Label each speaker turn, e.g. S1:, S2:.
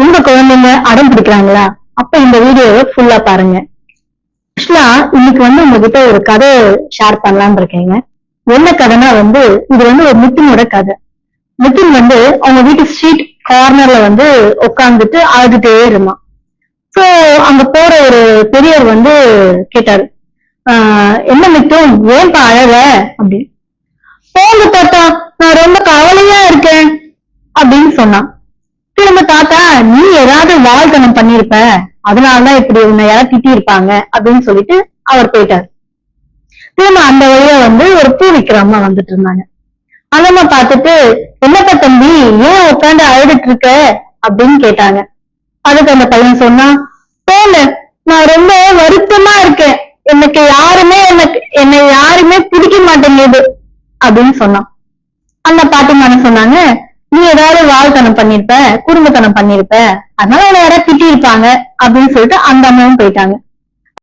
S1: உங்க குழந்தைங்க அடம் பிடிக்கிறாங்களா? அப்ப இந்த வீடியோவை ஃபுல்லா பாருங்க. ஆக்சுவலா இன்னைக்கு உங்ககிட்ட ஒரு கதை ஷேர் பண்ணலாம்னு இருக்கேங்க. என்ன கதைனா இது ஒரு முத்தினோட கதை. முத்தின் அவங்க வீட்டு ஸ்ட்ரீட் கார்னர்ல உட்கார்ந்துட்டு அழுதுட்டே இருந்தான். சோ அங்க போற ஒரு பெரியவர் கேட்டாரு, என்ன மிட்டும் ஏன்பா அழக அப்படின்னு. போங்க தாத்தா, நான் ரொம்ப கவலையா இருக்கேன் அப்படின்னு சொன்னான். திரும்ப தாத்தா, நீ ஏதாவது வாழ்த்தனம் பண்ணிருப்ப, அதனாலதான் இப்படி உன்னை யாராவது திட்டி இருப்பாங்க அப்படின்னு சொல்லிட்டு அவர் போயிட்டாரு. திரும்ப அந்த வழியா ஒரு பூ விக்கிற அம்மா வந்துட்டு இருந்தாங்க. அதம்மா பார்த்துட்டு, என்னப்பா தம்பி ஏன் உட்காந்து அழுதுட்டு இருக்க அப்படின்னு கேட்டாங்க. அதுக்கு அந்த பையன் சொன்னா, போல நான் ரொம்ப வருத்தமா இருக்கேன், என்னை யாருமே பிடிக்க மாட்டேங்குது அப்படின்னு சொன்னான். அந்த பாட்டிமான சொன்னாங்க, நீ ஏதாவது வாழ்த்தனம் பண்ணிருப்ப, குடும்பத்தனம் பண்ணிருப்ப, அதனால அவனை யாராவது திட்டி இருப்பாங்க அப்படின்னு சொல்லிட்டு அந்த அம்மாவும் போயிட்டாங்க.